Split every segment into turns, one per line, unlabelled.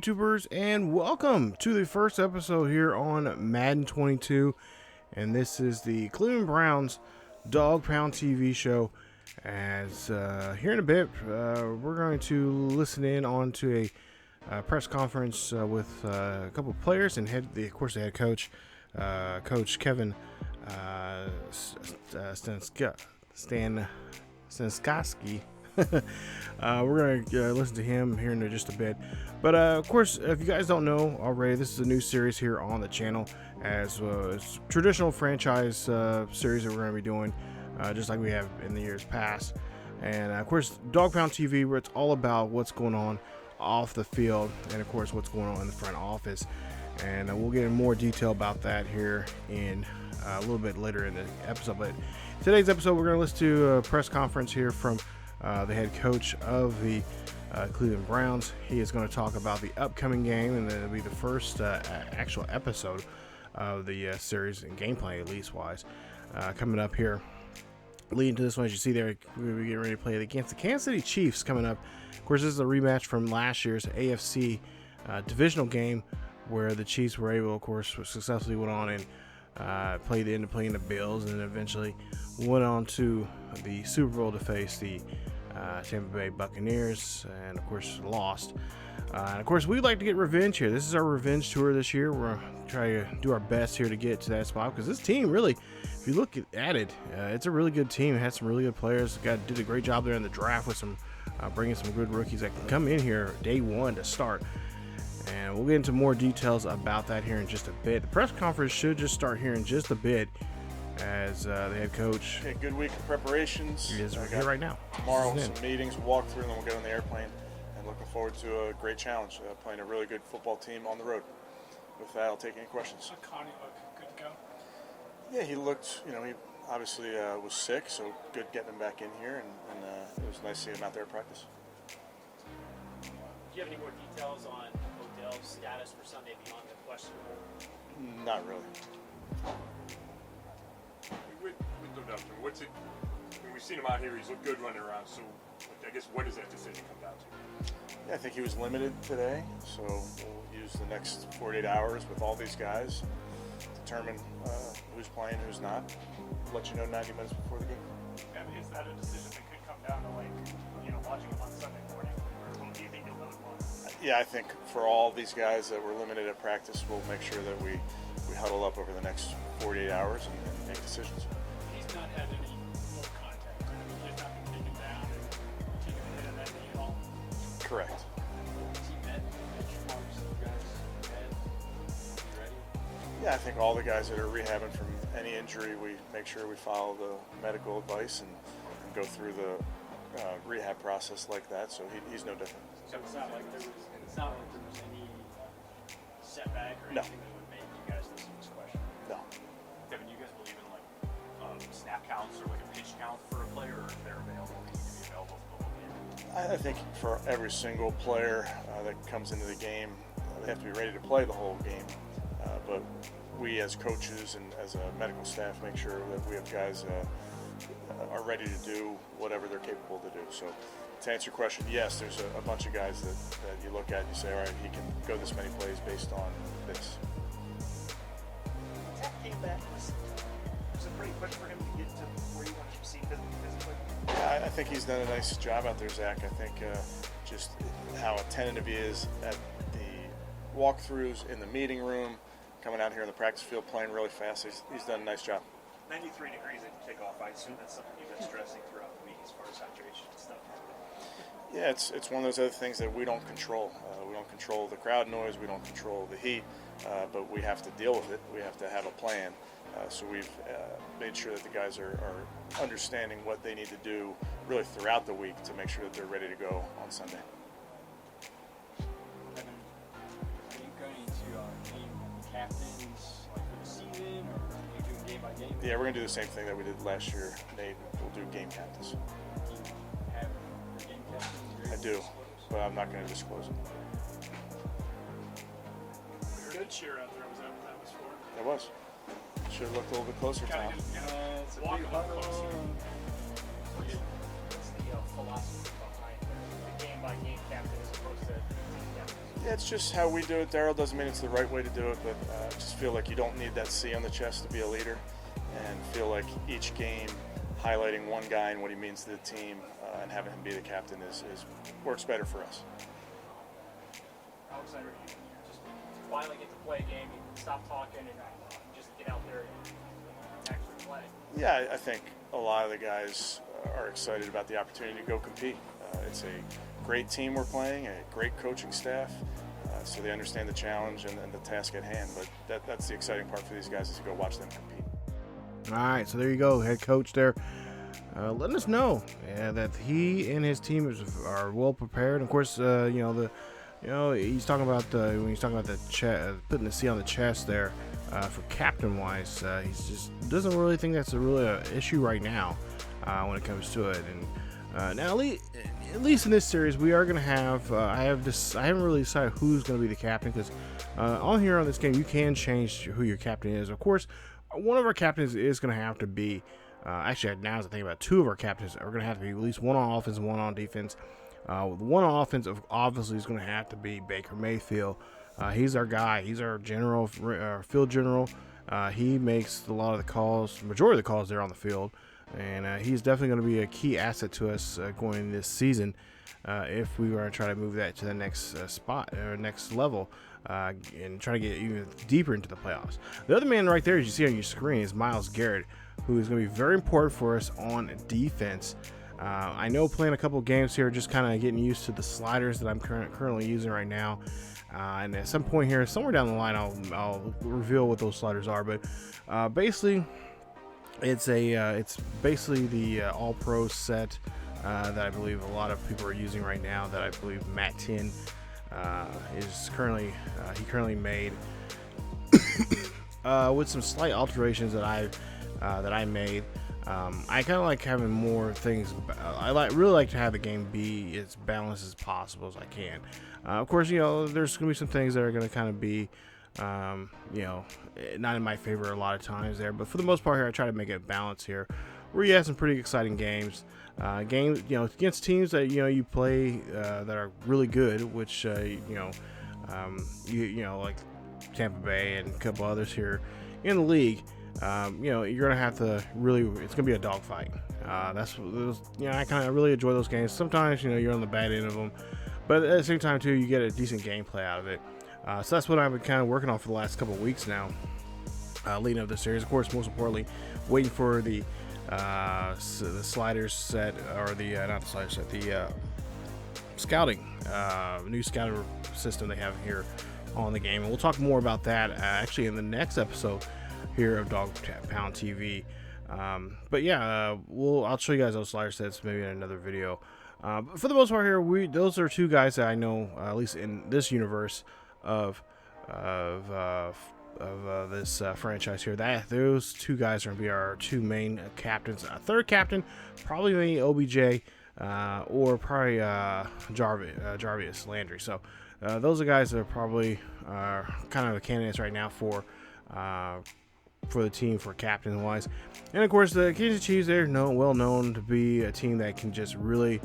YouTubers, and welcome to the first episode here on Madden 22. And this is the Cleveland Browns Dawg Pound TV show. As here in a bit, we're going to listen in on to a press conference with a couple of players and of course the head coach, Coach Kevin Stanskowski. We're going to listen to him here in just a bit. But of course, if you guys don't know already, this is a new series here on the channel, as it's traditional franchise series that we're going to be doing, just like we have in the years past. And of course, Dawg Pound TV, where it's all about what's going on off the field, and of course what's going on in the front office. And we'll get in more detail about that here in a little bit later in the episode. But today's episode, we're going to listen to a press conference here from the head coach of the Cleveland Browns. He is going to talk about the upcoming game, and it'll be the first actual episode of the series, and gameplay at least wise, coming up here. Leading to this one, as you see there, we're getting ready to play against the Kansas City Chiefs coming up. Of course, this is a rematch from last year's AFC divisional game, where the Chiefs were able, of course, successfully went on and ended up playing the Bills, and eventually went on to the Super Bowl to face the Tampa Bay Buccaneers, and of course lost. And of course, we'd like to get revenge here. This is our revenge tour this year. We're trying to do our best here to get to that spot, because this team really, if you look at it, it's a really good team. It has some really good players. Did a great job there in the draft with some bringing some good rookies that can come in here day one to start. And we'll get into more details about that here in just a bit. The press conference should just start here in just a bit, as the head coach.
Okay, good week of preparations.
He is here right now.
Tomorrow, some meetings, we'll walk through, and then we'll get on the airplane. And looking forward to a great challenge, playing a really good football team on the road. With that, I'll take any questions.
Connie look good to go?
Yeah, he looked, he obviously was sick, so good getting him back in here, and it was nice to see him out there at practice.
Do you have any more details on Odell's status for Sunday beyond the questionable?
Not really.
With Odell, what's it? I mean, we've seen him out here. He's looked good running around. So, I guess, what does that decision come down to?
Yeah, I think he was limited today, so we'll use the next 48 hours with all these guys, determine who's playing, who's not. Let you know 90 minutes before the game.
And is that a decision that could come down to, watching him on Sunday morning? Or do you think he'll know tomorrow?
Yeah, I think for all these guys that were limited at practice, we'll make sure that we huddle up over the next 48 hours and make decisions.
He's not had any full contact. He's just not been taken down and taken a hit of that knee at all.
Correct.
Has he met benchmarks you guys had? You ready?
Yeah, I think all the guys that are rehabbing from any injury, we make sure we follow the medical advice and go through the rehab process like that. So he's no different.
So it's not like there was any setback or
No.
anything that would make you guys listen to this question?
No.
Devin, do you guys believe in snap counts or a pitch count for a player, or if they're available, they need to be available for the whole game?
I think for every single player that comes into the game, they have to be ready to play the whole game. But we as coaches and as a medical staff make sure that we have guys are ready to do whatever they're capable to do. So to answer your question, yes, there's a bunch of guys that you look at and you say, all right, he can go this many plays based on this.
Zach came back. Was it pretty quick for him to get to where you wanted to see physically?
Yeah, I think he's done a nice job out there, Zach. I think just how attentive he is at the walkthroughs in the meeting room, coming out here in the practice field, playing really fast. He's done a nice job.
93 degrees at kickoff. I assume that's something you've been stressing throughout the week as far as hydration and stuff.
Yeah, it's one of those other things that we don't control. We don't control the crowd noise. We don't control the heat, but we have to deal with it. We have to have a plan. So we've made sure that the guys are understanding what they need to do really throughout the week to make sure that they're ready to go on Sunday.
Are you going to name captains for the season, or are you doing game by game?
Yeah, we're going to do the same thing that we did last year, Nate. We'll do game captains.
Do you have your game captains?
I do, but I'm not going to disclose it.
Good cheer out there. Was that what that was for?
It was. Should have looked a little bit closer, Tom.
It's a
Walk
big
a little
huddle.
closer.
What's the philosophy behind the game by game captain as opposed to team captain?
Yeah, it's just how we do it, Daryl. Doesn't mean it's the right way to do it, but I just feel like you don't need that C on the chest to be a leader, and feel like each game highlighting one guy and what he means to the team and having him be the captain is works better for us.
How excited are you just finally get to play a game, you stop talking and just get out there and actually play?
Yeah, I think a lot of the guys are excited about the opportunity to go compete. It's a great team we're playing, a great coaching staff, so they understand the challenge and the task at hand. But that's the exciting part for these guys, is to go watch them compete.
All right, so there you go, head coach there, letting us know that he and his team are well prepared. Of course, he's talking about when he's talking about the putting the C on the chest there for captain wise. He just doesn't really think that's really an issue right now when it comes to it. And now, at least in this series, we are going to have. I haven't really decided who's going to be the captain, because on here on this game, you can change who your captain is. Of course, one of our captains is going to have to be. Actually, now as I think about it, two of our captains are going to have to be at least one on offense and one on defense. One on offense, obviously, is going to have to be Baker Mayfield. He's our guy. He's our general, field general. He makes a lot of the calls, majority of the calls there on the field. And he's definitely going to be a key asset to us going this season if we were to try to move that to the next spot or next level and try to get even deeper into the playoffs. The other man right there, as you see on your screen, is Myles Garrett, who is going to be very important for us on defense. I know playing a couple of games here, just kind of getting used to the sliders that I'm currently using right now. And at some point here, somewhere down the line, I'll reveal what those sliders are. But basically, it's basically the All-Pro set that I believe a lot of people are using right now. That I believe Matt 10 is currently made with some slight alterations that I made. I kind of like having more things. Really like to have the game be as balanced as possible as I can. Of course, there's gonna be some things that are gonna kind of be, not in my favor a lot of times there. But for the most part here, I try to make it balanced here, where you have some pretty exciting games. Against teams that you play that are really good, which like Tampa Bay and a couple others here in the league. You're gonna have to really. It's gonna be a dogfight. I kind of really enjoy those games. Sometimes you're on the bad end of them, but at the same time too, you get a decent gameplay out of it. So that's what I've been kind of working on for the last couple of weeks now, leading up this series. Of course, most importantly, waiting for the sliders set, or not the sliders set, the scouting, new scouting system they have here on the game, and we'll talk more about that actually in the next episode here of Dawg Pound TV. But yeah, I'll show you guys those slider sets maybe in another video. But for the most part here, those are two guys that I know, at least in this universe of this franchise here. Those two guys are going to be our two main captains. A third captain, probably maybe OBJ or probably Jarvis Landry. So those are guys that are probably kind of the candidates right now for the team for captain wise. And of course, the Kansas Chiefs, they're well known to be a team that can just really,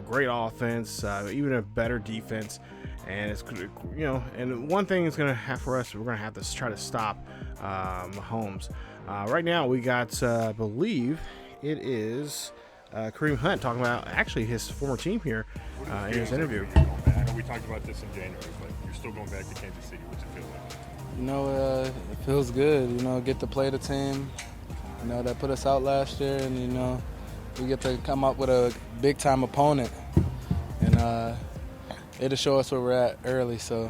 great offense, even a better defense. And it's, and one thing is going to have for us, we're going to have to try to stop Mahomes. Right now, we got, I believe it is Kareem Hunt talking about actually his former team here in his interview.
I know we talked about this in January, but you're still going back to Kansas City. What's it feel like?
It feels good, get to play the team, that put us out last year, and, we get to come up with a big-time opponent, and it'll show us where we're at early, so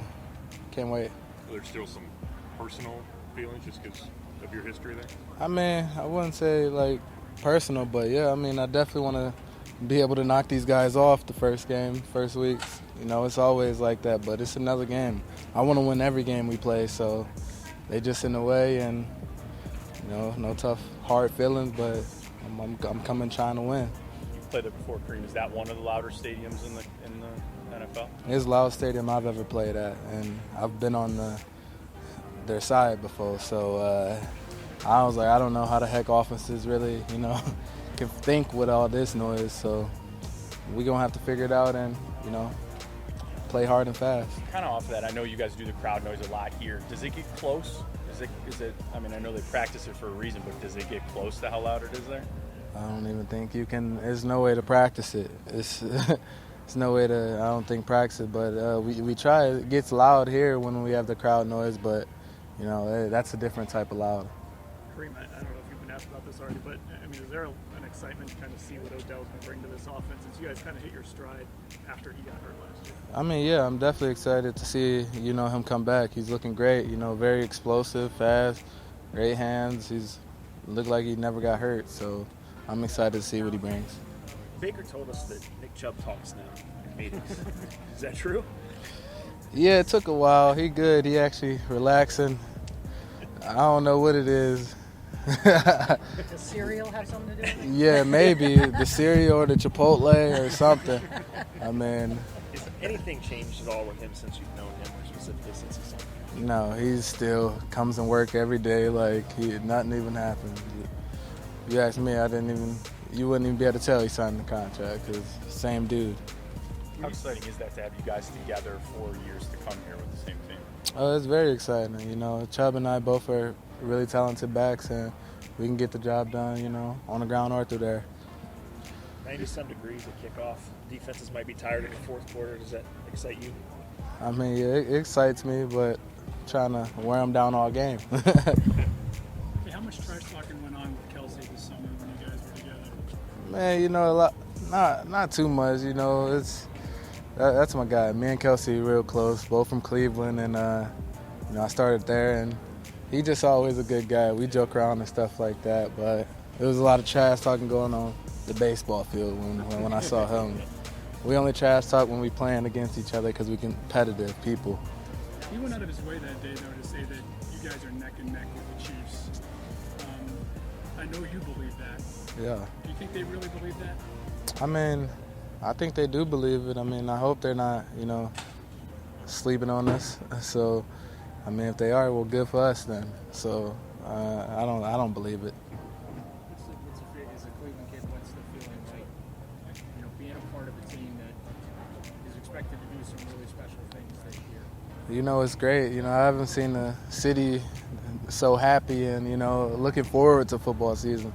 can't wait.
There's still some personal feelings just because of your history there?
I wouldn't say, personal, but, yeah, I definitely want to be able to knock these guys off the first weeks. It's always like that, but it's another game. I want to win every game we play, so they just in the way, and no tough, hard feelings, but I'm coming trying to win.
You played there before, Kareem. Is that one of the louder stadiums in the NFL?
It's the loudest stadium I've ever played at, and I've been on their side before, so I was like, I don't know how the heck offenses really, can think with all this noise, so we're going to have to figure it out and, play hard and fast.
Kind of off of that, I know you guys do the crowd noise a lot here. Does it get close? Is it? I mean, I know they practice it for a reason, but does it get close to how loud it is there?
I don't even think you can. There's no way to practice it. It's There's no way to. I don't think practice it, but we try. It gets loud here when we have the crowd noise, but you know that's a different type of loud.
Kareem, I don't know if you've been asked about this already, but I mean, is there an excitement to kind of see what Odell's going to bring to this offense since you guys kind of hit your stride after he got hurt last year?
I mean, yeah, I'm definitely excited to see him come back. He's looking great. Very explosive, fast, great hands. He's looked like he never got hurt, so I'm excited to see what he brings.
Baker told us that Nick Chubb talks now in meetings. Is that true?
Yeah, it took a while. He good. He actually relaxing. I don't know what it is.
Does cereal have something to do with it?
Yeah, maybe the cereal or the Chipotle or something. I mean,
Has anything changed at all with him since you've known him, or specifically since he signed?
no, he still comes and work every day like nothing even happened. You ask me, you wouldn't even be able to tell he signed the contract because same dude.
How exciting is that to have you guys together for years to come here with the same team?
Oh, it's very exciting. Chubb and I both are really talented backs, and we can get the job done, on the ground or through there.
90-some degrees at kickoff. Defenses might be tired in the fourth quarter. Does that excite you?
I mean, yeah, it excites me, but I'm trying to wear them down all game.
Hey, how much trash talking went on with Kelsey this summer when you guys were together?
Man, a lot, not too much. That's my guy. Me and Kelsey real close, both from Cleveland, and I started there, and he just always a good guy. We joke around and stuff like that, but there was a lot of trash talking going on the baseball field when I saw him. We only trash talk when we playing against each other because we competitive people.
He went out of his way that day, though, to say that you guys are neck and neck with the Chiefs. I know you believe that.
Yeah.
Do you think they really believe that?
I mean, I think they do believe it. I mean, I hope they're not, sleeping on us. So, I mean, if they are, well, good for us then. So, I don't believe it.
What's the as a Cleveland kid, what's the feeling like, being a part of a team that is expected to do some really special things this year?
It's great. I haven't seen the city so happy and, looking forward to football season.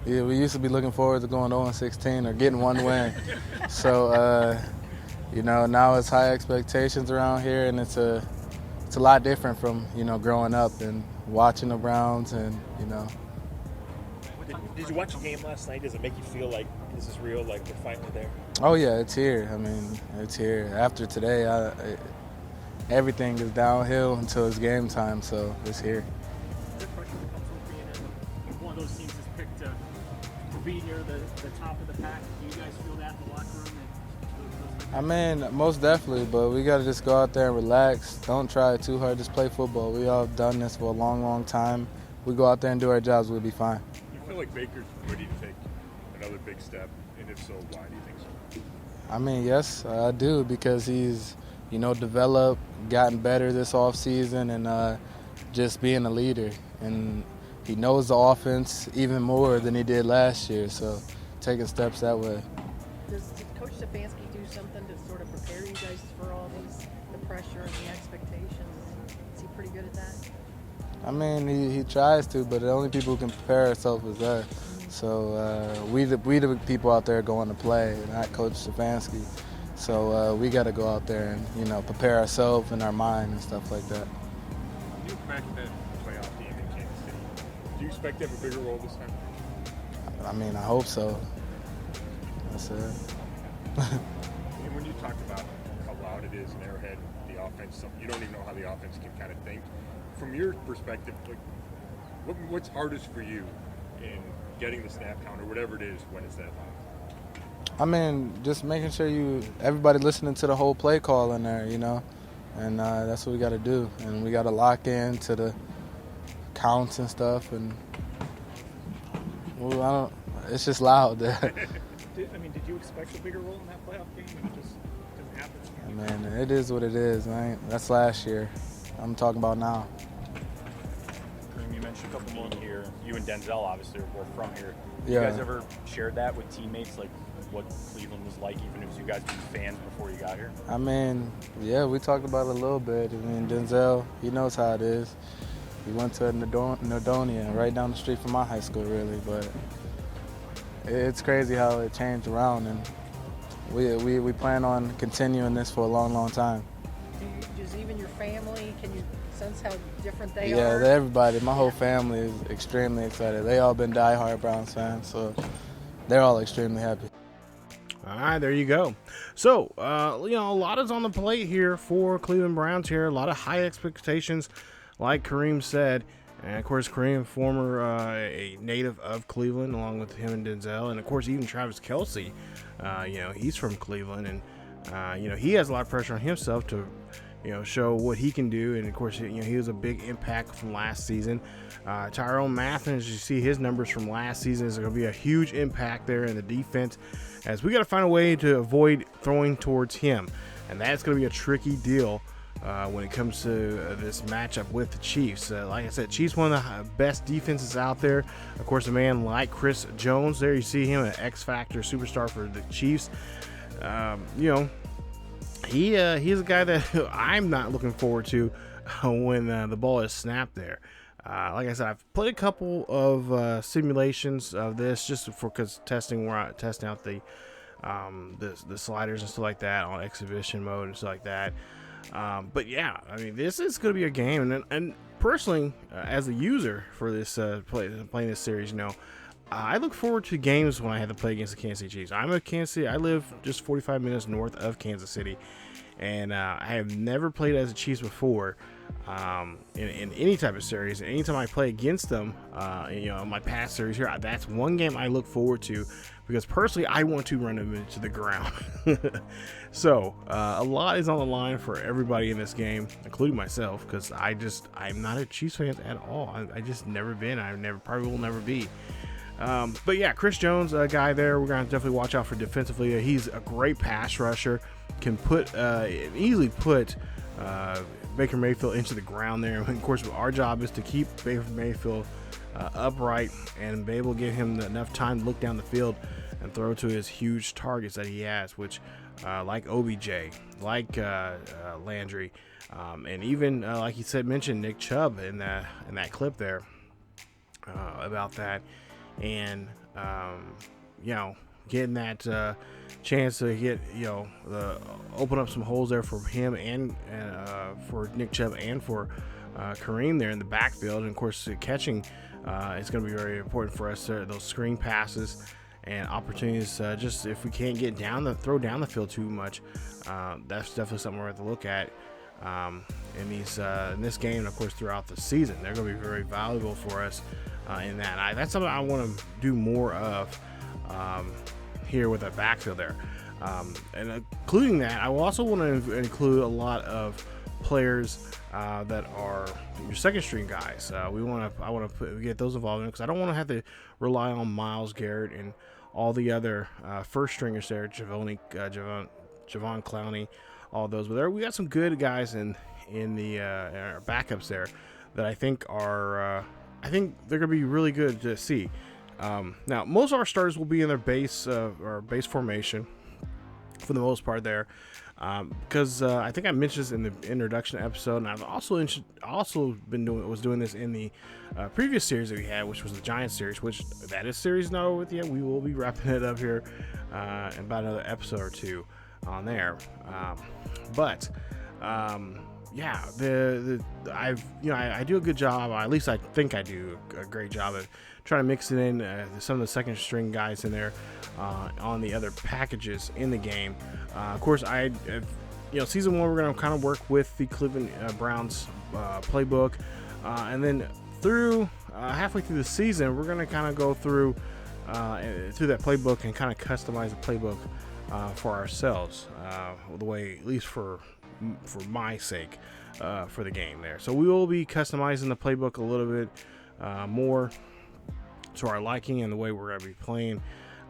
Yeah, we used to be looking forward to going 0-16 or getting one win. So, now it's high expectations around here, and it's a lot different from, growing up and watching the Browns and.
Did you watch the game last night? Does it make you feel like this is real, like we're finally there?
Oh, yeah, it's here. I mean, it's here. After today, everything is downhill until it's game time, so it's here.
Is there pressure that comes with being in one of those teams that's picked to be near the top of the pack? Do you guys feel that in the locker room?
I mean, most definitely, but we got to just go out there and relax. Don't try too hard. Just play football. We all done this for a long, long time. We go out there and do our jobs, we'll be fine.
Do you feel like Baker's ready to take another big step? And if so, why do you think so?
I mean, yes, I do, because he's, developed, gotten better this offseason, and just being a leader. And he knows the offense even more than he did last year, so taking steps that way.
Does Coach Stefanski do something to sort of prepare you guys for all the pressure and the expectations? Is he pretty good at that?
I mean, he tries to, but the only people who can prepare ourselves is us. So we the people out there going to play, not Coach Stefanski. So we got to go out there and prepare ourselves and our mind and stuff like that.
You look back at that playoff game in Kansas City. Do you expect to have a bigger role this time?
I mean, I hope so. That's it.
And when you talked about how loud it is in Arrowhead, the offense, you don't even know how the offense can kind of think. From your perspective, like, what's hardest for you in getting the snap count or whatever it is when it's that loud?
I mean, just making sure everybody listening to the whole play call in there, and that's what we got to do. And we got to lock in to the counts and stuff. And well, it's just loud there.
Did you expect a bigger role in that playoff game? It just doesn't happen.
Man, it is what it is, man. That's last year. I'm talking about now.
Kareem, you mentioned a couple more here. You and Denzel obviously are both from here. Have
Yeah.
you guys ever shared that with teammates? Like, what Cleveland was like, even as you guys been fans before you got here?
I mean, yeah, we talked about it a little bit. I mean, Denzel, he knows how it is. We went to Nodonia, right down the street from my high school, really. But it's crazy how it changed around, and we plan on continuing this for a long, long time.
Does even your family, can you sense how different they
Yeah,
are?
everybody, my whole family is extremely excited. They all been diehard Browns fans, so they're all extremely happy.
All right, there you go. So, a lot is on the plate here for Cleveland Browns here. A lot of high expectations, like Kareem said. And, of course, Kareem, former a native of Cleveland, along with him and Denzel. And, of course, even Travis Kelce, he's from Cleveland. And, he has a lot of pressure on himself to, show what he can do. And, of course, he was a big impact from last season. Tyrone Mathen, as you see his numbers from last season, is going to be a huge impact there in the defense, as we got to find a way to avoid throwing towards him. And that's going to be a tricky deal when it comes to this matchup with the Chiefs. Like I said, Chiefs, one of the best defenses out there. Of course, a man like Chris Jones there, you see him, an X-Factor superstar for the Chiefs. He's a guy that I'm not looking forward to when the ball is snapped there. Like I said, I've played a couple of simulations of this just because testing out the sliders and stuff like that on exhibition mode and stuff like that. But yeah, I mean, this is going to be a game, and personally, as a user for this playing this series, I look forward to games when I have to play against the Kansas City Chiefs. I'm a Kansas City. I live just 45 minutes north of Kansas City, and I have never played as a Chiefs before in any type of series. And anytime I play against them, in my past series here, that's one game I look forward to, because personally, I want to run them into the ground. So a lot is on the line for everybody in this game, including myself, because I'm not a Chiefs fan at all. I just never been. Probably will never be. But yeah, Chris Jones, a guy there, we're going to definitely watch out for defensively. He's a great pass rusher, can easily put Baker Mayfield into the ground there. And of course, our job is to keep Baker Mayfield upright and be able to give him enough time to look down the field and throw to his huge targets that he has, which like OBJ, like Landry, and even like he mentioned Nick Chubb in that clip there about that. And getting that chance to get open up some holes there for him and for Nick Chubb and for Kareem there in the backfield. And of course, catching is going to be very important for us. Those screen passes and opportunities, just if we can't get throw down the field too much, that's definitely something we're going to look at in this game, and of course throughout the season. They're going to be very valuable for us in that. That's something I want to do more of here with the backfield there, and including that, I will also want to include a lot of players that are your second string guys. I want to get those involved in, because I don't want to have to rely on Myles Garrett and all the other first stringers there, Javon Clowney, all those. But we got some good guys in our backups there that I think are they're going to be really good to see. Now, most of our starters will be in their base formation for the most part there, because I think I mentioned this in the introduction episode, and I've also been doing this in the previous series that we had, which was the Giants series, which that is series not over with yet. We will be wrapping it up here in about another episode or two on there, yeah, I do a good job, or at least I think I do a great job of trying to mix it in some of the second string guys in there on the other packages in the game. Of course, season one, we're going to kind of work with the Cleveland Browns playbook, and then through halfway through the season, we're going to kind of go through that playbook and kind of customize the playbook for ourselves, the way, at least for my sake, for the game there. So we will be customizing the playbook a little bit more to our liking and the way we're going to be playing.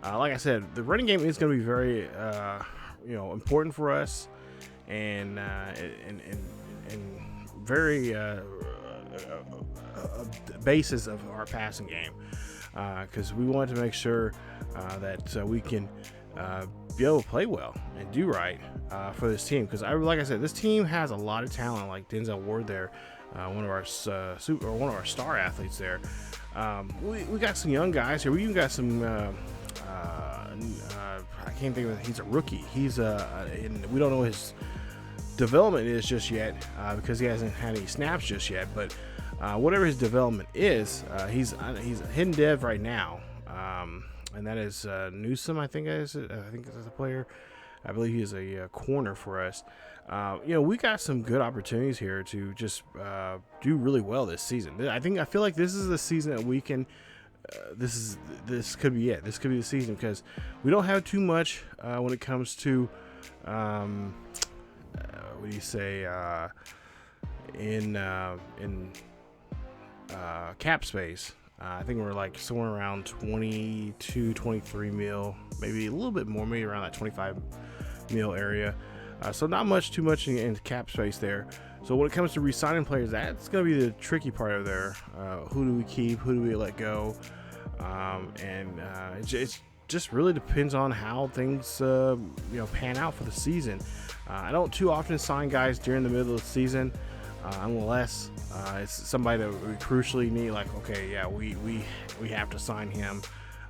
Like I said, the running game is going to be very important for us, and very a basis of our passing game, because we want to make sure that we can be able to play well and do right for this team. Because like I said, this team has a lot of talent, like Denzel Ward there, one of our star athletes there. We got some young guys here. We even got some. I can't think of it. He's a rookie. And we don't know his development is just yet because he hasn't had any snaps just yet. But whatever his development is, he's a hidden dev right now, and that is Newsom. I think is a player. I believe he is a corner for us. We got some good opportunities here to just do really well this season. I feel like this is the season that we can. This could be it. This could be the season because we don't have too much when it comes to what do you say in cap space. I think we're like somewhere around 22, 23 mil, maybe a little bit more, maybe around that 25 mil area. So not too much in cap space there. So when it comes to re-signing players, that's going to be the tricky part of there. Who do we keep? Who do we let go? It just really depends on how things pan out for the season. I don't too often sign guys during the middle of the season unless it's somebody that we crucially need. Like, okay, yeah, we have to sign him.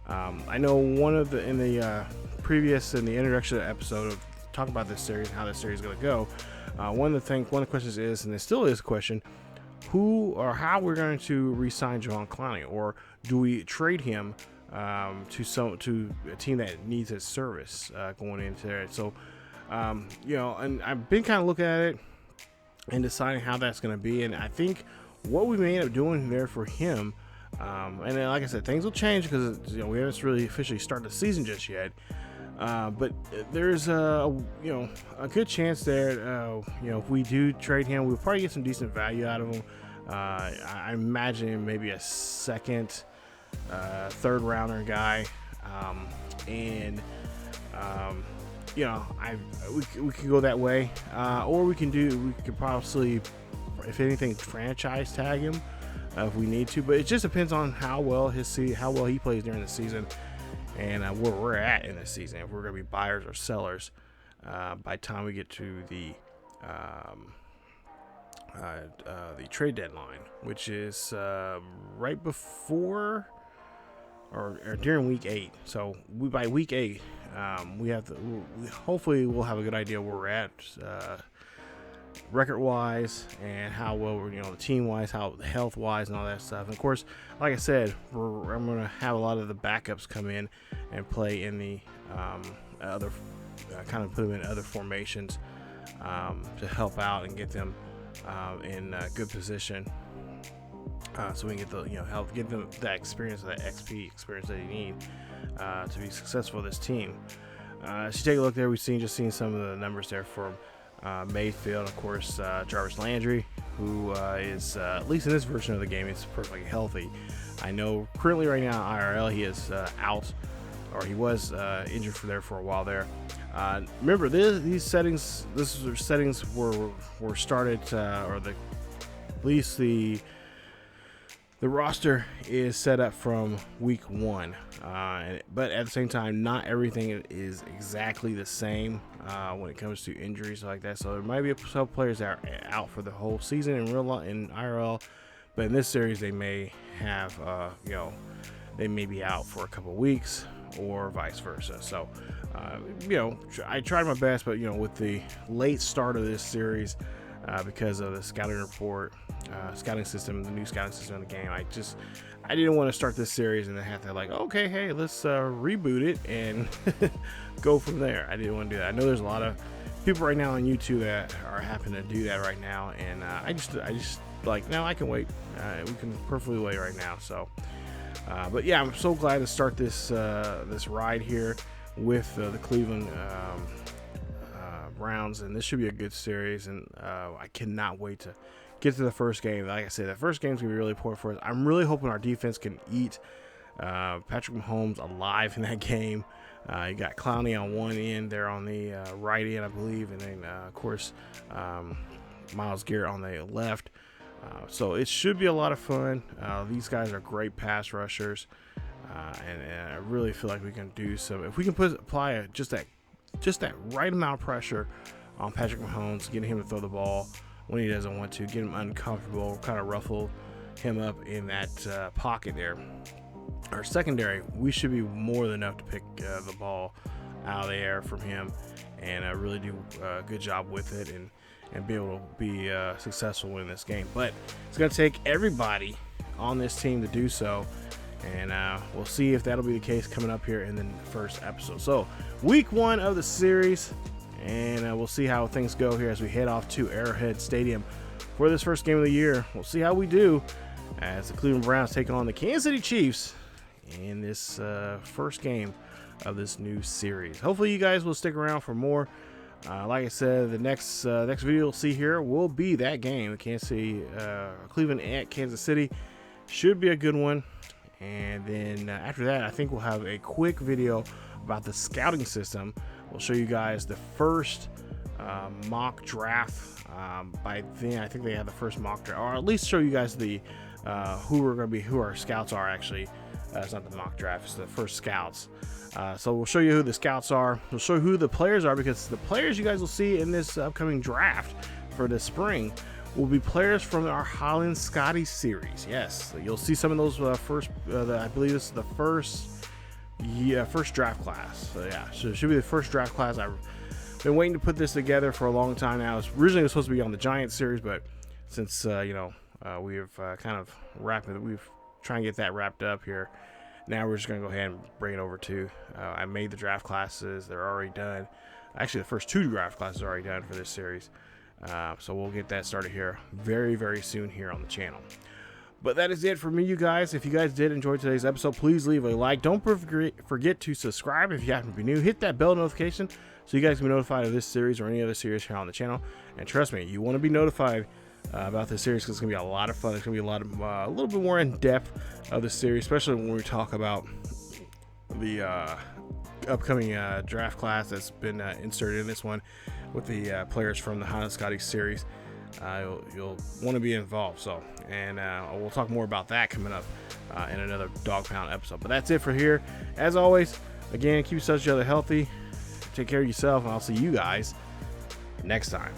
I know in the introduction episode of talking about this series and how this series is going to go. One of the questions is, and it still is a question, who or how we're going to re-sign Jadeveon Clowney, or do we trade him to a team that needs his service going into it? So, and I've been kind of looking at it and deciding how that's going to be, and I think what we may end up doing there for him, and then, like I said, things will change because we haven't really officially started the season just yet. But there's a good chance there. If we do trade him, we'll probably get some decent value out of him. I imagine maybe a second, third rounder guy, we could go that way, or we could probably, if anything, franchise tag him if we need to. But it just depends on how well he plays during the season. And where we're at in this season, if we're going to be buyers or sellers by the time we get to the trade deadline, which is right before or during week 8. So by week 8, hopefully we'll have a good idea where we're at record-wise and how well we're, the team-wise, how health-wise, and all that stuff. And of course, like I said, I'm going to have a lot of the backups come in and play in the other, kind of put them in other formations to help out and get them in good position, so we can get give them that experience, that XP experience that they need to be successful with this team. As you take a look there, we've seen some of the numbers there for Mayfield, of course, Jarvis Landry, who is, at least in this version of the game, is perfectly healthy. I know currently right now, IRL, he is out, or he was injured for a while there. Remember, these settings were started, or at least the roster is set up from week 1, but at the same time, not everything is exactly the same when it comes to injuries like that. So there might be some players that are out for the whole season in IRL, but in this series they may have, they may be out for a couple of weeks or vice versa. So, I tried my best, but with the late start of this series, because of the scouting report, scouting system, the new scouting system in the game, I didn't want to start this series and then have to okay, hey, let's reboot it and go from there. I didn't want to do that. I know there's a lot of people right now on YouTube that are happening to do that right now, and I just like, no, I can wait. We can perfectly wait right now. So, but yeah, I'm so glad to start this ride here with the Cleveland Browns, and this should be a good series, and I cannot wait to get to the first game. Like I said, the first game is going to be really important for us. I'm really hoping our defense can eat Patrick Mahomes alive in that game. You got Clowney on one end, there on the right end, I believe, and then, of course, Myles Garrett on the left. So it should be a lot of fun. These guys are great pass rushers. and I really feel like we can do some. If we can apply just that right amount of pressure on Patrick Mahomes, getting him to throw the ball when he doesn't want to, get him uncomfortable, kind of ruffle him up in that pocket there. Our secondary, we should be more than enough to pick the ball out of the air from him and really do a good job with it and be able to be successful in this game. But it's going to take everybody on this team to do so, and we'll see if that'll be the case coming up here in the first episode. So week 1 of the series, and we'll see how things go here as we head off to Arrowhead Stadium for this first game of the year. We'll see how we do as the Cleveland Browns take on the Kansas City Chiefs in this first game of this new series. Hopefully you guys will stick around for more. Like I said, the next video you'll see here will be that game, the Kansas City, Cleveland at Kansas City. Should be a good one. And then after that, I think we'll have a quick video about the scouting system. We'll show you guys the first mock draft. By then, I think they have the first mock draft, or at least show you guys the who our scouts are. Actually, it's not the mock draft; it's the first scouts. So we'll show you who the scouts are. We'll show you who the players are, because the players you guys will see in this upcoming draft for the spring will be players from our Holland Scotty series. Yes, you'll see some of those I believe this is the first draft class. So yeah, so it should be the first draft class. I've been waiting to put this together for a long time now. Originally it was supposed to be on the Giants series, but since we've kind of wrapped it, we've trying to get that wrapped up here. Now we're just going to go ahead and bring it over to, I made the draft classes. They're already done. Actually, the first 2 draft classes are already done for this series. So we'll get that started here very, very soon here on the channel. But that is it for me, you guys. If you guys did enjoy today's episode, please leave a like. Don't forget to subscribe if you happen to be new. Hit that bell notification so you guys can be notified of this series or any other series here on the channel. And trust me, you want to be notified about this series, because it's going to be a lot of fun. It's going to be a little bit more in depth of the series, especially when we talk about the upcoming draft class that's been inserted in this one with the players from the Holland Scotty series. You'll want to be involved. So, and we'll talk more about that coming up in another Dawg Pound episode. But that's it for here. As always, again, keep each other healthy, take care of yourself, and I'll see you guys next time.